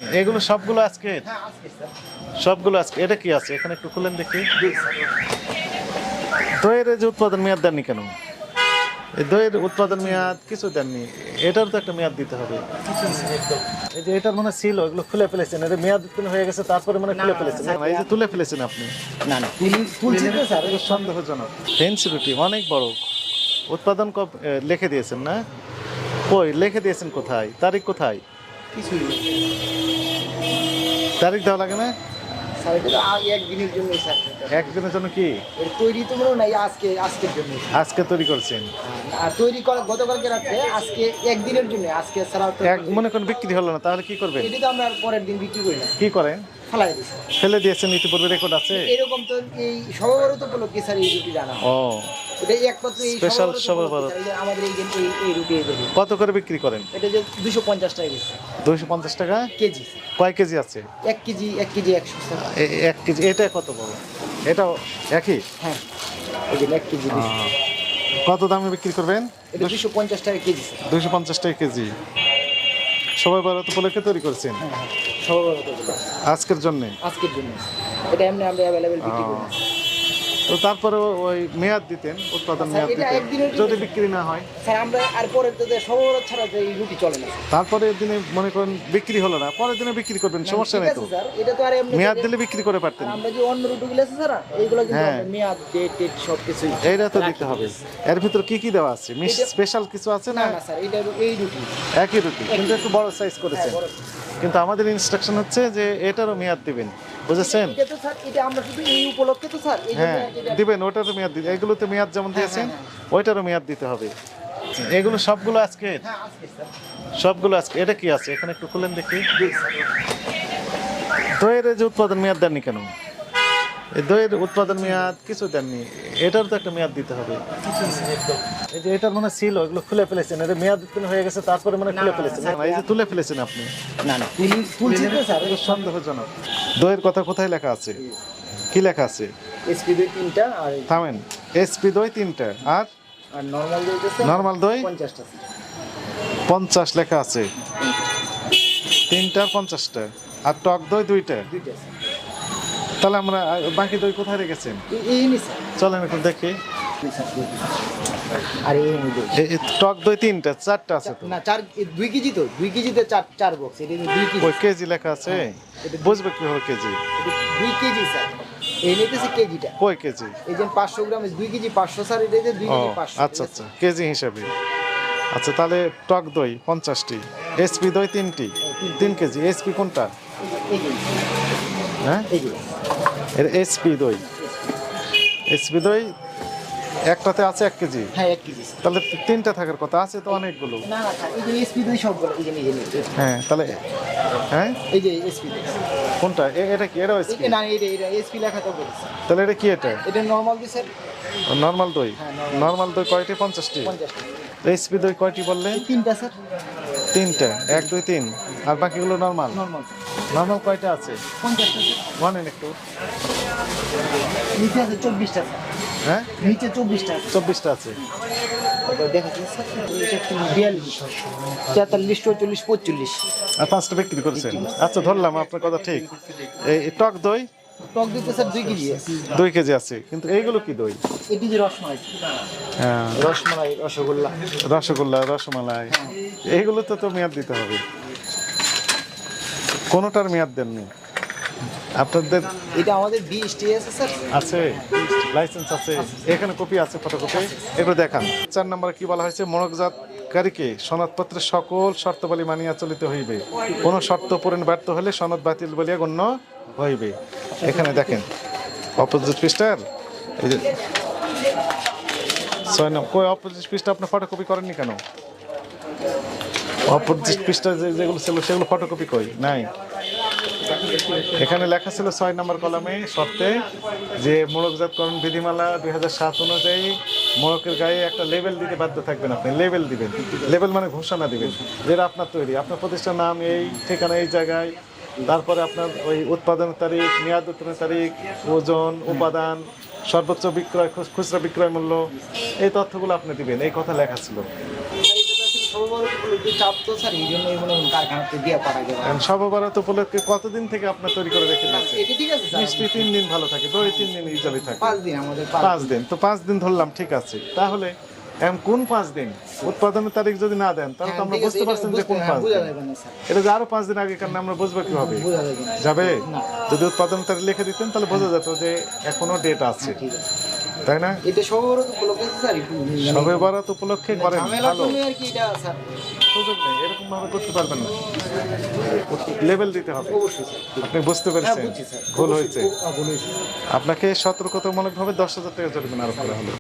এগুলো সবগুলো আজকে সবগুলো আজকে এটা কি আছে এখানে একটু খুলেন দেখি। দইয়ের যে উৎপাদন মেয়াদ দেননি কেন? এই দইয়ের উৎপাদন মেয়াদ কিছু দেননি, এটার তো একটা মেয়াদ দিতে হবে। এই যে এটার মনে ছিল এগুলো খুলে ফেলেছেন, এটা মেয়াদ উত্তীর্ণ হয়ে গেছে তারপরে মানে খুলে ফেলেছেন। এই যে তুলে ফেলেছেন আপনি। না না স্যার এগুলো সন্দেহজনক। ডেনসিটি অনেক বড়। উৎপাদন লিখে দিয়েছেন না? কই লিখে দিয়েছেন কোথায়? তারিখ কোথায়? কিছুই নেই তারিখ দেওয়া লাগে না? স্যার, এটা তো একদিনের জন্য স্যার। একদিনের জন্য কি? এর তৈরি তো মনে নাই আজকের জন্য। আজকে তৈরি করছেন? আর তৈরি করা গতকালকে রাত্রে, আজকে একদিনের জন্য। আজকে ছাড়া এক মনে করেন বিক্রি হলো না, তাহলে কি করবেন? এটি তো আমরা আর পরের দিন বিক্রি করি না, কি করেন? ফেলাই দিই স্যার। ফেলে দিয়েছেন, ইতিপূর্বে রেকর্ড আছে? এরকম তো এই সর্বভারত উপলক্ষে স্যার এই রুটি জানা। ও এটাই একমাত্র এই স্পেশাল সর্বভারত উপলক্ষে স্যার, আমাদের এই রুটি এই রুটি। কত করে বিক্রি করেন? এটা যে 250 টাকা কেজি। 250 টাকা কেজি কয় কেজি আছে? 1 কেজি 100 স্যার। 1 কেজি। এটা কত বড়? এটাও একই? হ্যাঁ, এই যে 1 কেজি 200। কত দামে বিক্রি করবেন? এটা 250 টাকা কেজি স্যার। 250 টাকা কেজি। সবাই ভারত উপলক্ষে তৈরি করছেন? হ্যাঁ হ্যাঁ, সর্বভারত উপলক্ষে আজকের জন্য? আজকের জন্য। এটা এমনি আমরা অ্যাভেলেবেল বিক্রি করি না। তো তারপরে ওই মেয়াদ দিতেন, উৎপাদন আচ্ছা, মেয়াদ এটা দিতেন একদিনের জন্য। যদি বিক্রি না হয়। স্যার আমরা আর পরের দিনে সর্বভারত ছাড়া যে এই রুটি চলে না। তারপরে দিনে মনে করেন বিক্রি হলো না, পরের দিনে বিক্রি করবেন, সমস্যা ঠিক নেই আছে তো? স্যার, এটা তো আর এমনি মেয়াদ দিলে বিক্রি করে পারতেন। আর আমরা যে অন্য রুটিগুলো আছে স্যার, এইগুলো কিন্তু হ্যাঁ। আমরা মেয়াদ ডেট সব কিছুই এইটা তো রাখি। দিতে হবে। এর ভিতরে কি কি দেওয়া আছে? এটা- স্পেশাল কিছু আছে না না? না স্যার, এটা এই রুটি। একই রুটি কিন্তু একটু বড় সাইজ হ্যাঁ, করেছেন। বড়। কিন্তু আমাদের ইনস্ট্রাকশন হচ্ছে যে এটারও মেয়াদ দিবেন, বুঝেছেন? এটা তো স্যার, এটা আমরা শুধু এই উপলক্ষে তো স্যার এই জন্য হ্যাঁ এটা- দিবেন, ওটারও মেয়াদ দিবেন। এগুলোতে মেয়াদ যেমন দিয়েছেন ওইটারও মেয়াদ দিতে হবে। এগুলো সবগুলো আজকে? হ্যাঁ আজকে স্যার। সবগুলো আজকে। এটা কি আছে এখানে একটু খুলেন দেখি। দইয়ের যে উৎপাদন মেয়াদ দেননি কেন? এই দইয়ের উৎপাদন মেয়াদ কিছু দেননি, এটার তো একটা মেয়াদ দিতে হবে। এই যে এটার মনে ছিল এগুলো খুলে ফেলেছেন, এটা মেয়াদ উত্তীর্ণ হয়ে গেছে তারপরে মানে খুলে ফেলেছেন। এই যে তুলে ফেলেছেন আপনি। না না তুলছি তো স্যার। এগুলো সন্দেহজনক। দইয়ের কথা কোথায় লেখা আছে? কি লেখা আছে? এসপি দই 3টা আর থামেন। এসপি দই 3টা আর আর নরমাল দই তো নরমাল দই 50টা স্যার। 50 লেখা আছে। 3টা 50টা আর টক দই 2টা। 2টা স্যার। তাহলে আমরা বাকি দই কোথায় রেখেছেন? এই নি স্যার। চলেন একটু দেখি। আর এই নি দই। এই টক দই 3টা 4টা আছে তো? না 2 কেজি তো, 2 কেজিতে 4 বক্স। এটা 2 কেজি। ওই কেজি লেখা আছে, বুঝবে কিভাবে কেজি? এটা 2 কেজি স্যার। এই নিতেছে কেজিটা। কই কেজি? এই যে 500 গ্রাম 2 কেজি 500 স্যার, এটা 2 ও কেজি 500। আচ্ছা আচ্ছা, কেজি হিসাবে। আচ্ছা তাহলে টক দই 50টি, এসপি দই 3টি, 3 কেজি। এসপি কোনটা? এই কেজি। হ্যাঁ এই কেজি। এটা এসপি দই। এসপি দই একটাতে আছে 1 কেজি। হ্যাঁ 1 কেজি স্যার। তাহলে 3টা থাকার কথা, আছে তো অনেকগুলো। না না স্যার, এই যে এসপি দই সবগুলো এই যে নিয়ে। হ্যাঁ তাহলে হ্যাঁ এই যে এসপি দই। কোনটা? এটা কি? এটাও এসপি? না এটা এসপি লেখা তো বলেছে। তাহলে এটা কি? এটা এটা নরমাল দই স্যার। নর্মাল দই। হ্যাঁ, নর্মাল দই কয়টি? 50টি। 50টা। এসপি দই কয়টি বললেন? 3টা স্যার। 3টা। 1 2 3 আর বাকিগুলো নর্মাল। নরমাল নর্মাল কয়টা আছে 50টা স্যার। বলেন একটু। নিচে আছে 24টা স্যার। হ্যাঁ নিচে 24টা আছে। 24টা আছে। দেখাচ্ছি স্যার, এটা একটু 42, 43, 44, 45। আর 5টা বিক্রি করেছেন। আচ্ছা ধরলাম আপনার কথা ঠিক। এই টক দই টক দই তো স্যার 2 কেজি আছে। 2 কেজি আছে, কিন্তু এইগুলো কি দই? এটি যে রসমালাই। হ্যাঁ রসমালাই, রসগোল্লা। রসগোল্লা, রসমালাই, এইগুলো তো মেয়াদ দিতে হবে। কোনোটার মেয়াদ দেননি আপনাদের? এটা আমাদের 20টি আছে স্যার। আছে লাইসেন্স আছে, এখানে কপি আছে, ফটোকপি। এগুলো দেখান। 4 নম্বরে কি বলা হয়েছে? মোড়কজাতকারীকে সনদপত্রের সকল শর্তাবলী মানিয়া চলিতে হইবে। কোনো শর্ত পূরণ ব্যর্থ হলে সনদ বাতিল বলিয়া গণ্য হইবে। এখানে দেখেন অপোজিট পৃষ্ঠার এই যে 6 নম্বর। কই অপোজিট পৃষ্ঠা আপনি ফটোকপি করেননি কেন? অপোজিট পৃষ্ঠা যেগুলো ছিল সেগুলো ফটোকপি কই নাই? এখানে লেখা ছিল 6 নম্বর কলামে শর্তে যে মোড়কজাতকরণ বিধিমালা 2007 অনুযায়ী মোড়কের গায়ে একটা লেবেল দিতে বাধ্য থাকবেন। আপনি লেবেল দিবেন। লেবেল মানে ঘোষণা দিবেন যেটা আপনার তৈরি, আপনার প্রতিষ্ঠান নাম, এই ঠিকানা, এই জায়গায়। তারপরে আপনার ওই উৎপাদনের তারিখ, মেয়াদ উত্তোলনের তারিখ, ওজন, উপাদান, সর্বোচ্চ বিক্রয়, খুচরা বিক্রয় মূল্য, এই তথ্যগুলো আপনি দিবেন। এই কথা লেখা ছিল। সবার একটু চাপ তো স্যার এই জন্যই মনে হয় কারখানাতে দিয়ে পাঠা গেল। কারণ সব বরাত উপলক্ষে কতদিন থেকে আপনার তৈরি করে রেখে দিয়েছে? এটা ঠিক আছে স্যার, মিষ্টি 3 দিন ভালো থাকে, দই 3 দিন ইউজুয়ালি থাকে। 5 দিন আমাদের 5 দিন, তো 5 দিন ধরলাম, ঠিক আছে। তাহলে এখন কোন 5 দিন? উৎপাদনের তারিখ যদি না দেন তাহলে তো আমরা বুঝতে পারছেন যে কোন 5 বোঝা দিন। যাবে না স্যার, এটা যে আরো 5 দিন আগে, কারণ আমরা বুঝবো কিভাবে? বোঝা যাবে না। যাবে? না। যদি উৎপাদন তারিখ লিখে দিতেন তাহলে বোঝা যেত যে এখনো ডেট আছে, ঠিক আছে, তাই না? এটা সবার উপলক্ষে স্যার একটু সবে বরাত উপলক্ষে করেন, ঝামেলা ভালো। করলে আর কি এটা স্যার সুযোগ নেই, এরকম ভাবে করতে পারবেন না, লেভেল দিতে হবে। অবশ্যই স্যার। আপনি বুঝতে পেরেছেন বুঝছি স্যার, ভুল হয়েছে, ভুল হয়েছে। আপনাকে সতর্কতামূলকভাবে 10,000 টাকা জরিমানা আরোপ করা হলো।